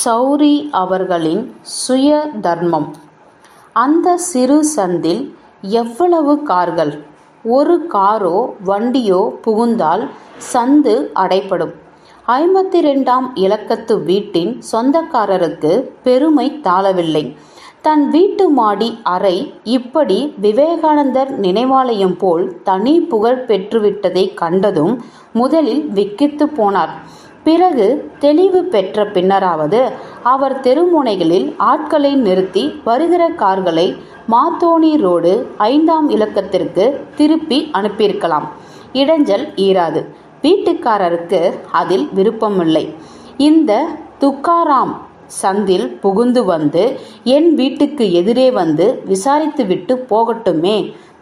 சௌரி அவர்களின் சுய தர்மம். அந்த சிறு சந்தில் எவ்வளவு கார்கள்! ஒரு காரோ வண்டியோ புகுந்தால் சந்து அடைபடும். 52ஆம் இலக்கத்து வீட்டின் சொந்தக்காரருக்கு பெருமை தாளவில்லை. தன் வீட்டு மாடி அறை இப்படி விவேகானந்தர் நினைவாலயம் போல் தனி புகழ் பெற்றுவிட்டதை கண்டதும் முதலில் விக்கித்து போனார். பிறகு தெளிவு பெற்ற பின்னராவது அவர் தெருமுனைகளில் ஆட்களை நிறுத்தி வருகிற கார்களை மாத்தோனி ரோடு 5ஆம் இலக்கத்திற்கு திருப்பி அனுப்பியிருக்கலாம். இடைஞ்சல் ஈராது. வீட்டுக்காரருக்கு அதில் விருப்பமில்லை. இந்த துக்காராம் சந்தில் புகுந்து வந்து என் வீட்டுக்கு எதிரே வந்து விசாரித்துவிட்டு போகட்டுமே.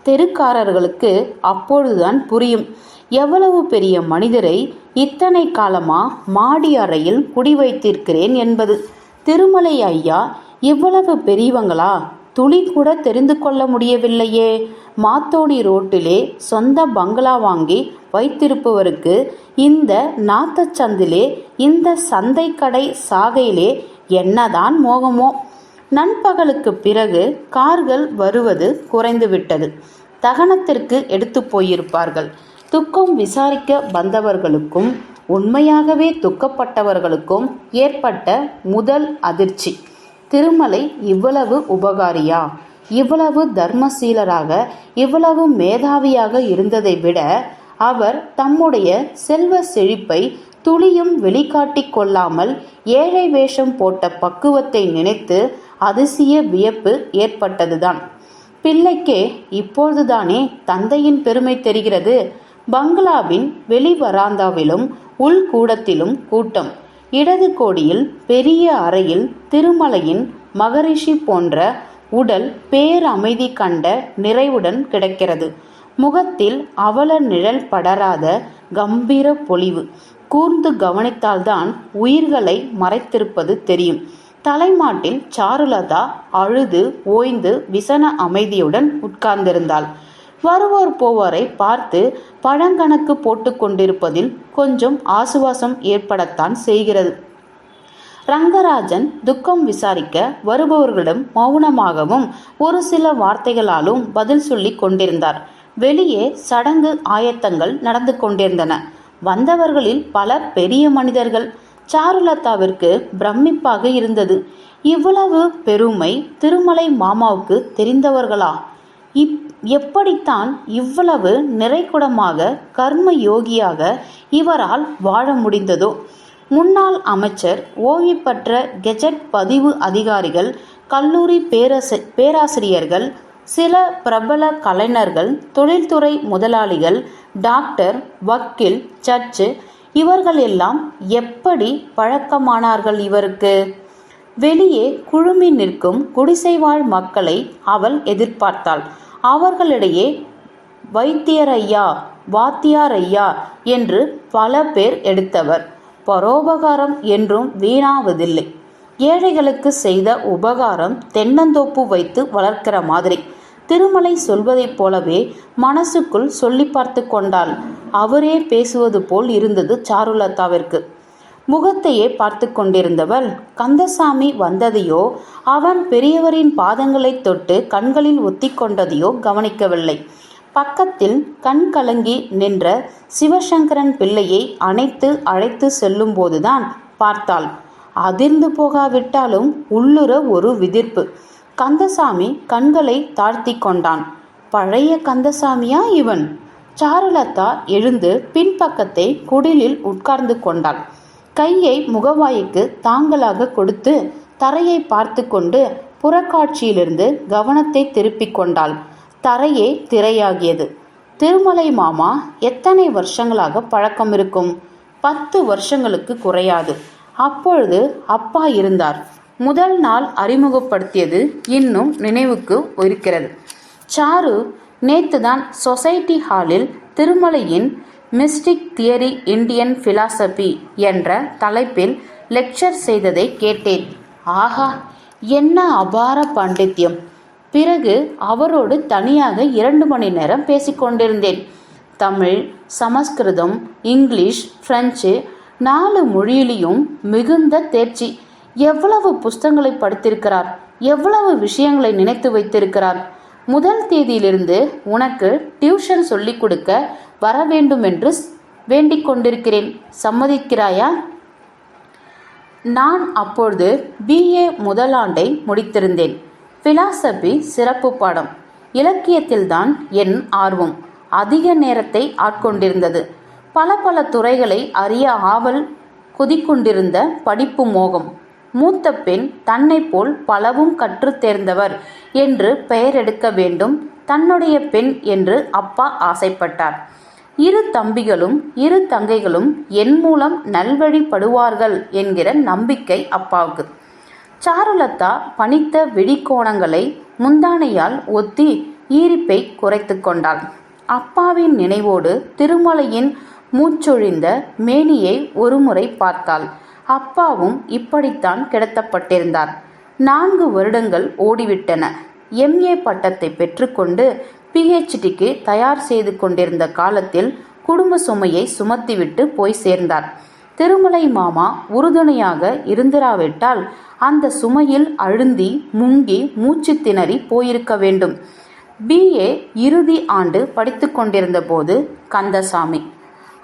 தெருக்காரர்களுக்கு அப்பொழுதுதான் புரியும் எவ்வளவு பெரிய மனிதரை இத்தனை காலமா மாடி அறையில் குடி வைத்திருக்கிறேன் என்பது. திருமலை ஐயா இவ்வளவு பெரியவங்களா? துளி கூட தெரிந்து கொள்ள முடியவில்லையே. மாத்தோடி ரோட்டிலே சொந்த பங்களா வாங்கி வைத்திருப்பவருக்கு இந்த நாத்தச்சந்திலே, இந்த சந்தை கடை சாகையிலே என்னதான் மோகமோ? நண்பகலுக்கு பிறகு கார்கள் வருவது குறைந்துவிட்டது. தகனத்திற்கு எடுத்து போயிருப்பார்கள். துக்கம் விசாரிக்க வந்தவர்களுக்கும் உண்மையாகவே துக்கப்பட்டவர்களுக்கும் ஏற்பட்ட முதல் அதிர்ச்சி, திருமலை இவ்வளவு உபகாரியா? இவ்வளவு தர்மசீலராக, இவ்வளவு மேதாவியாக இருந்ததை விட அவர் தம்முடைய செல்வ செழிப்பை துளியும் வெளிக்காட்டி கொள்ளாமல் ஏழை வேஷம் போட்ட பக்குவத்தை நினைத்து அதிசய வியப்பு ஏற்பட்டதுதான். பிள்ளைக்கே இப்பொழுதுதானே தந்தையின் பெருமை தெரிகிறது. பங்களாவின் வெளி வராந்தாவிலும் உள்கூடத்திலும் கூட்டம். இடது கோடியில் பெரிய அறையில் திருமலையின் மகரிஷி போன்ற உடல் பேரமைதி கண்ட நிறைவுடன் கிடக்கிறது. முகத்தில் அவல நிழல் படராத கம்பீர பொலிவு. கூர்ந்து கவனித்தால்தான் உயிர்களை மறைத்திருப்பது தெரியும். தலைமாட்டில் சாருலதா அழுது ஓய்ந்து விசன அமைதியுடன் உட்கார்ந்திருந்தாள். வருவோர் போவோரை பார்த்து பழங்கணக்கு போட்டு கொண்டிருப்பதில் கொஞ்சம் ஆசுவாசம் ஏற்படத்தான் செய்கிறது. ரங்கராஜன் துக்கம் விசாரிக்க வருபவர்களிடம் மௌனமாகவும் ஒரு சில வார்த்தைகளாலும் பதில் சொல்லி கொண்டிருந்தார். வெளியே சடங்கு ஆயத்தங்கள் நடந்து கொண்டிருந்தன. வந்தவர்களில் பல பெரிய மனிதர்கள். சாருலதாவிற்கு பிரமிப்பாக இருந்தது. இவ்வளவு பெருமை திருமலை மாமாவுக்கு தெரிந்தவர்களா? எப்படித்தான் இவ்வளவு நிறைகுடமாக கர்ம யோகியாக இவரால் வாழ முடிந்ததோ? முன்னாள் அமைச்சர், ஓய்வு பெற்ற கெஜட் பதிவு அதிகாரிகள், கல்லூரி பேராசிரியர்கள், சில பிரபல கலைஞர்கள், தொழில்துறை முதலாளிகள், டாக்டர், வக்கீல், ஜட்ஜு, இவர்கள் எல்லாம் எப்படி பழக்கமானார்கள் இவருக்கு? வெளியே குழுமி நிற்கும் குடிசைவாழ் மக்களை அவள் எதிர்பார்த்தாள். அவர்களிடையே வைத்தியரையா, வாத்தியாரையா என்று பல பேர் எடுத்தவர். பரோபகாரம் என்றும் வீணாவதில்லை. ஏழைகளுக்கு செய்த உபகாரம் தென்னந்தோப்பு வைத்து வளர்க்கிற மாதிரி. திருமலை சொல்வதைப் போலவே மனசுக்குள் சொல்லி பார்த்து கொண்டாள். அவரே பேசுவது போல் இருந்தது சாருலதாவிற்கு. முகத்தையே பார்த்து கொண்டிருந்தவள் கந்தசாமி வந்ததையோ அவன் பெரியவரின் பாதங்களை தொட்டு கண்களில் ஒத்தி கொண்டதையோ கவனிக்கவில்லை. பக்கத்தில் கண் கலங்கி நின்ற சிவசங்கரன் பிள்ளையை அழைத்து செல்லும் போதுதான் பார்த்தாள். அதிர்ந்து போகாவிட்டாலும் உள்ளுர ஒரு விதிர்ப்பு. கந்தசாமி கண்களை தாழ்த்தி கொண்டான். பழைய கந்தசாமியா இவன்? சாருலதா எழுந்து பின்பக்கத்தை குடிலில் உட்கார்ந்து கொண்டாள். கையை முகவாய்க்கு தாங்களாக கொடுத்து தரையை பார்த்து கொண்டு புறக்காட்சியிலிருந்து கவனத்தை திருப்பிக் கொண்டாள். தரையே திரையாகியது. திருமலை மாமா எத்தனை வருஷங்களாக பழக்கம் இருக்கும்? 10 வருஷங்களுக்கு குறையாது. அப்பொழுது அப்பா இருந்தார். முதல் நாள் அறிமுகப்படுத்தியது இன்னும் நினைவுக்கு இருக்கிறது. சாரு நேத்துதான் சொசைட்டி ஹாலில் திருமலையின் மிஸ்டிக் தியரி இந்தியன் பிலாசபி என்ற தலைப்பில் லெக்சர் செய்ததை கேட்டேன். ஆஹா, என்ன அபார பாண்டித்யம்! பிறகு அவரோடு தனியாக 2 மணி நேரம் பேசிக்கொண்டிருந்தேன். தமிழ், சமஸ்கிருதம், இங்கிலீஷ், பிரெஞ்சு 4 மொழியிலையும் மிகுந்த தேர்ச்சி. எவ்வளவு புஸ்தகங்களை படித்திருக்கிறார், எவ்வளவு விஷயங்களை நினைத்து வைத்திருக்கிறார். முதல் தேதியிலிருந்து உனக்கு டியூஷன் சொல்லிக் கொடுக்க வர வேண்டும் என்று வேண்டிக் கொண்டிருக்கிறேன். சம்மதிக்கிறாயா? நான் அப்பொழுது BA முதலாண்டை முடித்திருந்தேன். பிலாசபி சிறப்பு பாடம். இலக்கியத்தில்தான் என் ஆர்வம் அதிக நேரத்தை ஆட்கொண்டிருந்தது. பல துறைகளை அறிய ஆவல் கொதிக்கொண்டிருந்த படிப்பு மோகம். மூத்த பெண் தன்னை போல் பலவும் கற்று தேர்ந்தவர் என்று பெயர் எடுக்க வேண்டும். தன்னுடைய பெண் என்று அப்பா ஆசைப்பட்டார். 2 தம்பிகளும் 2 தங்கைகளும் என் மூலம் நல்வழிப்படுவார்கள் என்கிற நம்பிக்கை அப்பாவுக்கு. சாருலதா பனித்த வெடிக்கோணங்களை முந்தானையால் ஒத்தி ஈர்ப்பை குறைத்து கொண்டாள். அப்பாவின் நினைவோடு திருமலையின் மூச்சொழிந்த மேனியை ஒருமுறை பார்த்தாள். அப்பாவும் இப்படித்தான் கிடத்தப்பட்டிருந்தார். 4 வருடங்கள் ஓடிவிட்டன. MA பட்டத்தை பெற்றுக்கொண்டு PhDக்கு தயார் செய்து கொண்டிருந்த காலத்தில் குடும்ப சுமையை சுமத்திவிட்டு போய் சேர்ந்தார். திருமலை மாமா உறுதுணையாக இருந்திராவிட்டால் அந்த சுமையில் அழுந்தி முங்கி மூச்சு திணறி போயிருக்க வேண்டும். BA இறுதி ஆண்டு படித்து கொண்டிருந்த போது கந்தசாமி.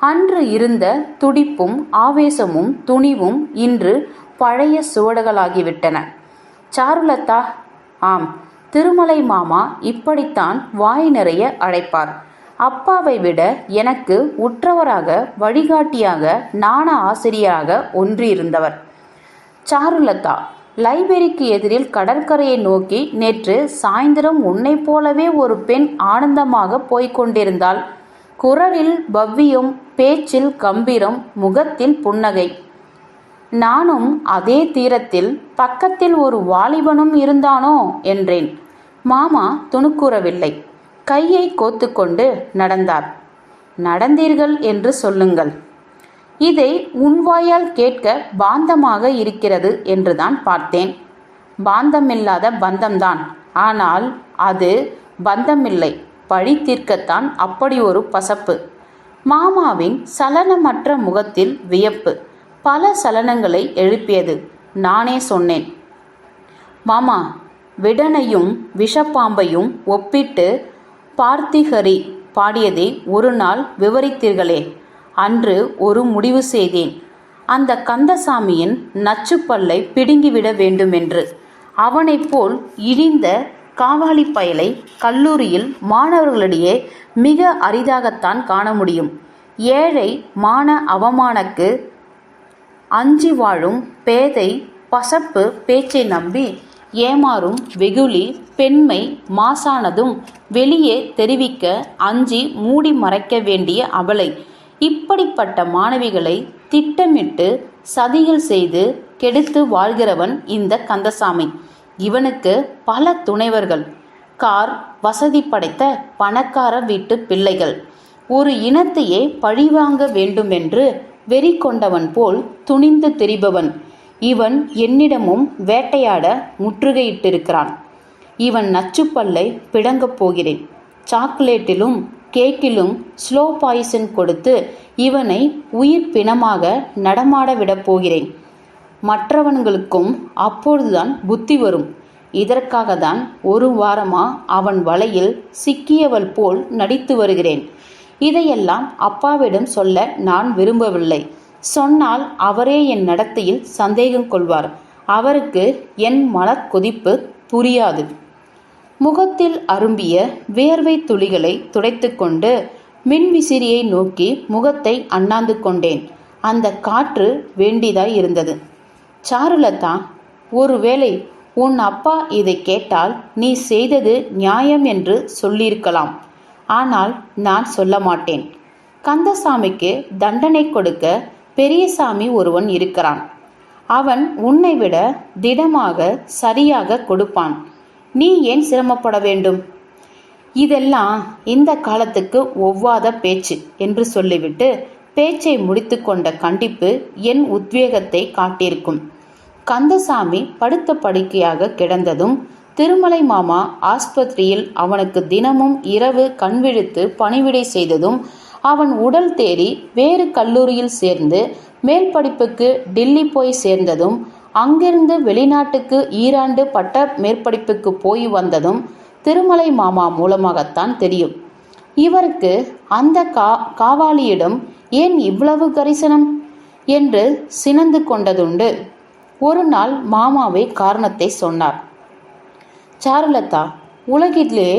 அன்று இருந்த துடிப்பும் ஆவேசமும் துணிவும் இன்று பழைய சுவடுகளாகிவிட்டன. சாருலதா, ஆம், திருமலை மாமா இப்படித்தான் வாய் நிறைய அழைப்பார். அப்பாவை விட எனக்கு உற்றவராக வழிகாட்டியாக நாண ஆசிரியராக ஒன்றியிருந்தவர். சாருலதா, லைப்ரரிக்கு எதிரில் கடற்கரையை நோக்கி நேற்று சாயந்தரம் உன்னை போலவே ஒரு பெண் ஆனந்தமாக போய்கொண்டிருந்தாள். குரலில் பவ்யம், பேச்சில் கம்பீரம், முகத்தில் புன்னகை. நானும் அதே தீரத்தில் பக்கத்தில் ஒரு வாலிபனும் இருந்தானோ என்றேன். மாமா துணுக்குறவில்லை. கையை கோத்துக்கொண்டு நடந்தார். நடந்தீர்கள் என்று சொல்லுங்கள். இதை உன் வாயால் கேட்க பாந்தமாக இருக்கிறது என்றுதான் பார்த்தேன். பாந்தமில்லாத பந்தம்தான். ஆனால் அது பந்தமில்லை, பழி தீர்க்கத்தான் அப்படி ஒரு பசப்பு. மாமாவின் சலனமற்ற முகத்தில் வியப்பு பல சலனங்களை எழுப்பியது. நானே சொன்னேன், மாமா, விடனையும் விஷப்பாம்பையும் ஒப்பிட்டு பார்த்திகரி பாடியதை ஒரு நாள் விவரித்தீர்களே, அன்று ஒரு முடிவு செய்தேன். அந்த கந்தசாமியின் நச்சுப்பல்லை பிடுங்கிவிட வேண்டுமென்று. அவனைப் போல் இழிந்த காவாலி பயலை கல்லூரியில் மாணவர்களிடையே மிக அரிதாகத்தான் காண முடியும். ஏழை மான அவமானக்கு அஞ்சி வாழும் பேதை பசப்பு பேச்சை நம்பி ஏமாறும் வெகுளி பெண்மை மாசானதும் வெளியே தெரிவிக்க அஞ்சி மூடி மறைக்க வேண்டிய அபலை, இப்படிப்பட்ட மாணவிகளை திட்டமிட்டு சதிகள் செய்து கெடுத்து வாழ்கிறவன் இந்த கந்தசாமி. இவனுக்கு பல துணைவர்கள், கார் வசதி படைத்த பணக்கார வீட்டு பிள்ளைகள். ஒரு இனத்தையே பழிவாங்க வேண்டுமென்று வெறி கொண்டவன் போல் துணிந்து திரிபவன். இவன் என்னிடமும் வேட்டையாட முற்றுகையிட்டிருக்கிறான். இவன் நச்சுப்பல்லை பிடங்கப் போகிறேன். சாக்லேட்டிலும் கேக்கிலும் ஸ்லோ பாய்சன் கொடுத்து இவனை உயிர் பிணமாக நடமாட விடப் போகிறேன். மற்றவன்களுக்கும் அப்பொழுதுதான் புத்தி வரும். இதற்காக தான் 1 வாரமா அவன் வலையில் சிக்கியவள் போல் நடித்து வருகிறேன். இதையெல்லாம் அப்பாவிடம் சொல்ல நான் விரும்பவில்லை. சொன்னால் அவரே என் நடத்தையில் சந்தேகம் கொள்வார். அவருக்கு என் மனக்கொதிப்பு புரியாது. முகத்தில் அரும்பிய வேர்வை துளிகளை துடைத்து கொண்டு மின்விசிறியை நோக்கி முகத்தை அண்ணாந்து கொண்டேன். அந்த காற்று வேண்டிதாய் இருந்தது. சாருலதா, ஒருவேளை உன் அப்பா இதை கேட்டால் நீ செய்தது நியாயம் என்று சொல்லியிருக்கலாம். ஆனால் நான் சொல்ல மாட்டேன். கந்தசாமிக்கு தண்டனை கொடுக்க பெரியசாமி ஒருவன் இருக்கிறான். அவன் உன்னை விட திடமாக சரியாக கொடுப்பான். நீ ஏன் சிரமப்பட வேண்டும்? இதெல்லாம் இந்த காலத்துக்கு ஒவ்வாத பேச்சு என்று சொல்லிவிட்டு பேச்சை முடித்து கொண்ட கண்டிப்பு என் உத்வேகத்தை காட்டியிருக்கும். கந்தசாமி படுத்த படுக்கையாக கிடந்ததும் திருமலை மாமா ஆஸ்பத்திரியில் அவனுக்கு தினமும் இரவு கண்விழித்து பணிவிடை செய்ததும் அவன் உடல் தேறி வேறு கல்லூரியில் சேர்ந்து மேல் படிப்புக்கு டில்லி போய் சேர்ந்ததும் அங்கிருந்து வெளிநாட்டுக்கு ஈராண்டு பட்ட மேற்படிப்புக்கு போய் வந்ததும் திருமலை மாமா மூலமாகத்தான் தெரியும். இவருக்கு அந்த காவாலியிடம் ஏன் இவ்வளவு கரிசனம் என்று சினந்து கொண்டதுண்டு. ஒரு நாள் மாமாவே காரணத்தை சொன்னார். சாருலதா, உலகிலே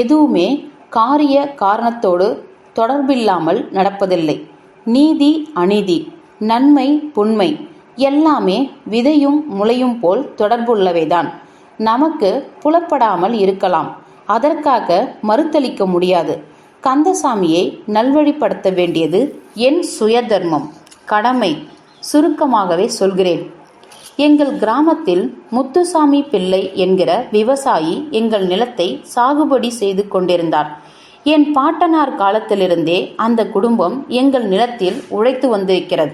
எதுவுமே காரிய காரணத்தோடு தொடர்பில்லாமல் நடப்பதில்லை. நீதி அநீதி, நன்மை புன்மை எல்லாமே விதையும் முளையும் போல் தொடர்புள்ளவைதான். நமக்கு புலப்படாமல் இருக்கலாம், அதற்காக மறுத்தளிக்க முடியாது. கந்தசாமியை நல்வழிப்படுத்த வேண்டியது என் சுயதர்மம், கடமை. சுருக்கமாகவே சொல்கிறேன். எங்கள் கிராமத்தில் முத்துசாமி பிள்ளை என்கிற விவசாயி எங்கள் நிலத்தை சாகுபடி செய்து கொண்டிருந்தார். என் பாட்டனார் காலத்திலிருந்தே அந்த குடும்பம் எங்கள் நிலத்தில் உழைத்து வந்திருக்கிறது.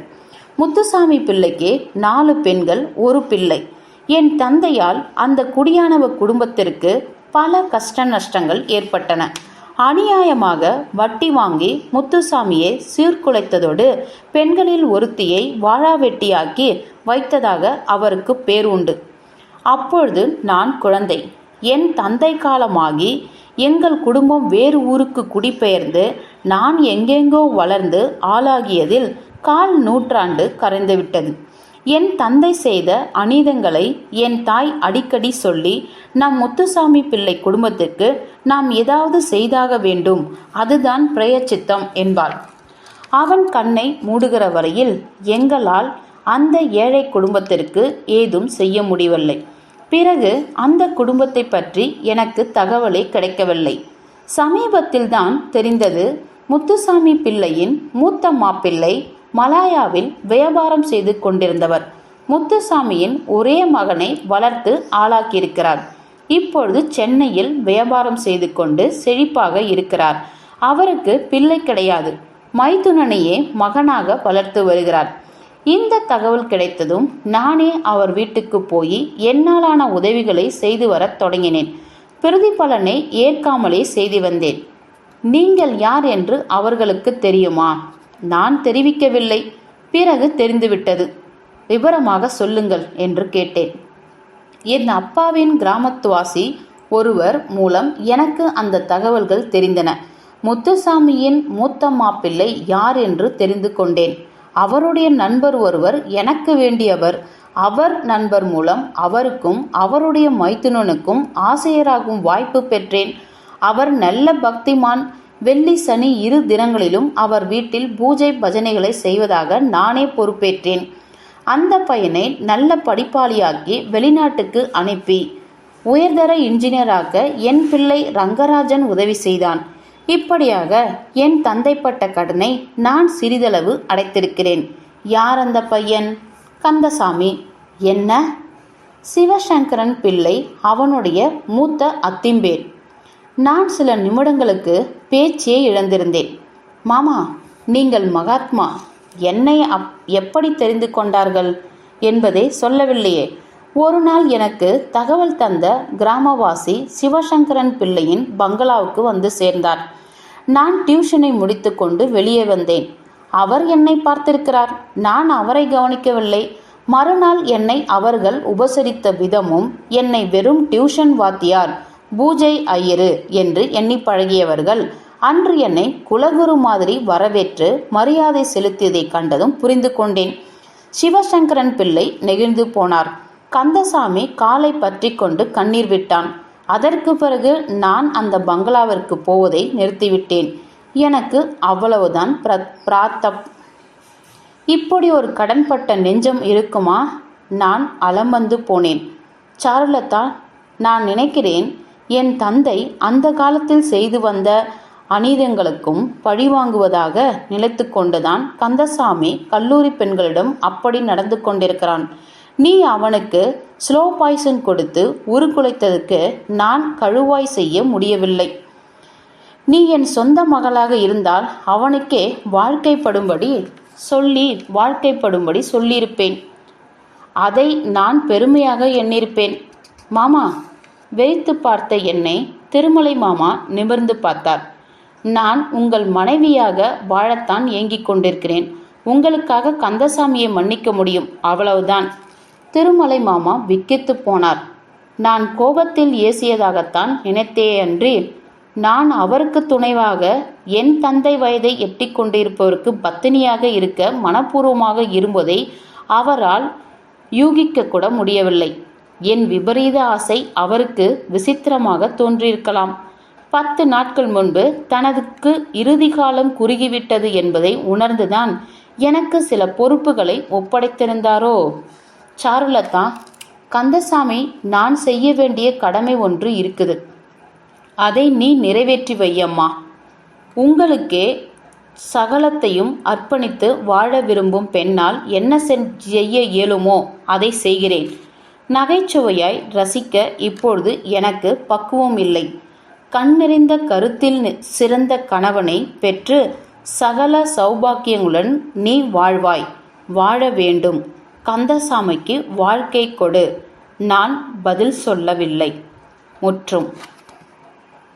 முத்துசாமி பிள்ளைக்கு 4 பெண்கள், 1 பிள்ளை. என் தந்தையால் அந்த குடியானவ குடும்பத்திற்கு பல கஷ்ட நஷ்டங்கள் ஏற்பட்டன. அநியாயமாக வட்டி வாங்கி முத்துசாமியை சீர்குலைத்ததோடு பெண்களில் ஒருத்தியை வாழாவெட்டியாக்கி வைத்ததாக அவருக்கு பேர் உண்டு. அப்பொழுது நான் குழந்தை. என் தந்தை காலமாகி எங்கள் குடும்பம் வேறு ஊருக்கு குடிபெயர்ந்து நான் எங்கெங்கோ வளர்ந்து ஆளாகியதில் 1/4 நூற்றாண்டு கரைந்துவிட்டது. என் தந்தை செய்த அநீதங்களை என் தாய் அடிக்கடி சொல்லி, நம் முத்துசாமி பிள்ளை குடும்பத்திற்கு நாம் ஏதாவது செய்தாக வேண்டும், அதுதான் பிரயச்சித்தம் என்பாள். அவன் கண்ணை மூடுகிற வரையில் எங்களால் அந்த ஏழை குடும்பத்திற்கு ஏதும் செய்ய முடியவில்லை. பிறகு அந்த குடும்பத்தை பற்றி எனக்கு தகவலே கிடைக்கவில்லை. சமீபத்தில்தான் தெரிந்தது, முத்துசாமி பிள்ளையின் மூத்த மாப்பிள்ளை மலாயாவில் வியாபாரம் செய்து கொண்டிருந்தவர். முத்துசாமியின் ஒரே மகனை வளர்த்து ஆளாக்கியிருக்கிறார். இப்பொழுது சென்னையில் வியாபாரம் செய்து கொண்டு செழிப்பாக இருக்கிறார். அவருக்கு பிள்ளை கிடையாது, மைத்துனனையே மகனாக வளர்த்து வருகிறார். இந்த தகவல் கிடைத்ததும் நானே அவர் வீட்டுக்கு போய் என்னாலான உதவிகளை செய்து வரத் தொடங்கினேன். பிரதிபலனை ஏற்காமலே செய்து வந்தேன். நீங்கள் யார் என்று அவர்களுக்கு தெரியுமா? நான் தெரிவிக்கவில்லை. பிறகு தெரிந்துவிட்டது. விவரமாக சொல்லுங்கள் என்று கேட்டேன். என் அப்பாவின் கிராமத்துவாசி ஒருவர் மூலம் எனக்கு அந்த தகவல்கள் தெரிந்தன. முத்துசாமியின் மூத்த மாப்பிள்ளை யார் என்று தெரிந்து கொண்டேன். அவருடைய நண்பர் ஒருவர் எனக்கு வேண்டியவர். அவர் நண்பர் மூலம் அவருக்கும் அவருடைய மைத்துனனுக்கும் ஆசிரியராகும் வாய்ப்பு பெற்றேன். அவர் நல்ல பக்திமான். வெள்ளி சனி 2 தினங்களிலும் அவர் வீட்டில் பூஜை பஜனைகளை செய்வதாக நானே பொறுப்பேற்றேன். அந்த பையனை நல்ல படிப்பாளியாக்கி வெளிநாட்டுக்கு அனுப்பி உயர்தர இன்ஜினியராக என் பிள்ளை ரங்கராஜன் உதவி செய்தான். இப்படியாக என் தந்தைப்பட்ட கடனை நான் சிறிதளவு அடைத்திருக்கிறேன். யார் அந்த பையன்? கந்தசாமி. என்ன? சிவசங்கரன் பிள்ளை, அவனுடைய மூத்த அத்திம்பேர். நான் சில நிமிடங்களுக்கு பேச்சே இழந்திருந்தேன். மாமா, நீங்கள் மகாத்மா. என்னை எப்படி தெரிந்து கொண்டார்கள் என்பதை சொல்லவில்லையே. ஒரு நாள் எனக்கு தகவல் தந்த கிராமவாசி சிவசங்கரன் பிள்ளையின் பங்களாவுக்கு வந்து சேர்ந்தார். நான் டியூஷனை முடித்து கொண்டு வெளியே வந்தேன். அவர் என்னை பார்த்திருக்கிறார். நான் அவரை கவனிக்கவில்லை. மறுநாள் என்னை அவர்கள் உபசரித்த விதமும், என்னை வெறும் டியூஷன் வாத்தியார், பூஜை ஐயரு என்று எண்ணி பழகியவர்கள் அன்று என்னை குலகுரு மாதிரி வரவேற்று மரியாதை செலுத்தியதை கண்டதும் புரிந்து கொண்டேன். சிவசங்கரன் பிள்ளை நெகிழ்ந்து போனார். கந்தசாமி காலை பற்றி கொண்டு கண்ணீர் விட்டான். அதற்கு பிறகு நான் அந்த பங்களாவிற்கு போவதை நிறுத்திவிட்டேன். எனக்கு அவ்வளவுதான் பிராத்தப். இப்படி ஒரு கடன்பட்ட நெஞ்சம் இருக்குமா? நான் அலம் வந்து போனேன். சாருலதா, நான் நினைக்கிறேன் என் தந்தை அந்த காலத்தில் செய்து வந்த அநீதங்களுக்கும் பழிவாங்குவதாக நினைத்து கொண்டுதான் கந்தசாமி கல்லூரி பெண்களிடம் அப்படி நடந்து கொண்டிருக்கிறான். நீ அவனுக்கு ஸ்லோ பாய்சன் கொடுத்து உருக்குலைத்ததுக்கு நான் கழுவாய் செய்ய முடியவில்லை. நீ என் சொந்த மகளாக இருந்தால் அவனுக்கே வாழ்க்கைப்படும்படி சொல்லியிருப்பேன். அதை நான் பெருமையாக எண்ணியிருப்பேன். மாமா, வெறித்து பார்த்த என்னை திருமலை மாமா நிமிர்ந்து பார்த்தார். நான் உங்கள் மனைவியாக வாழத்தான் ஏங்கிக் கொண்டிருக்கிறேன். உங்களுக்காக கந்தசாமியை மன்னிக்க முடியும், அவ்வளவுதான். திருமலை மாமா விக்கித்து போனார். நான் கோபத்தில் ஏசியதாகத்தான் நினைத்தேயன்றி, நான் அவருக்கு துணைவாக என் தந்தை வயதை எட்டி கொண்டிருப்பவருக்கு பத்தினியாக இருக்க மனப்பூர்வமாக இருப்பதை அவரால் யூகிக்க கூட முடியவில்லை. என் விபரீத ஆசை அவருக்கு விசித்திரமாக தோன்றியிருக்கலாம். 10 நாட்கள் முன்பு தனதுக்கு இறுதி காலம் குறுகிவிட்டது என்பதை உணர்ந்துதான் எனக்கு சில பொறுப்புகளை ஒப்படைத்திருந்தாரோ. சாருலதா, கந்தசாமி, நான் செய்ய வேண்டிய கடமை ஒன்று இருக்குது. அதை நீ நிறைவேற்றி வையம்மா. உங்களுக்கே சகலத்தையும் அர்ப்பணித்து வாழ விரும்பும் பெண்ணால் என்ன செய்ய இயலுமோ அதை செய்கிறேன். நகைச்சுவையாய் ரசிக்க இப்பொழுது எனக்கு பக்குவம் இல்லை. கண்ணெறிந்த கருத்தில் சிறந்த கணவனை பெற்று சகல சௌபாக்கியங்களுடன் நீ வாழ்வாய், வாழ வேண்டும். கந்தசாமிக்கு வாழ்க்கை கொடு. நான் பதில் சொல்லவில்லை. முற்றும்.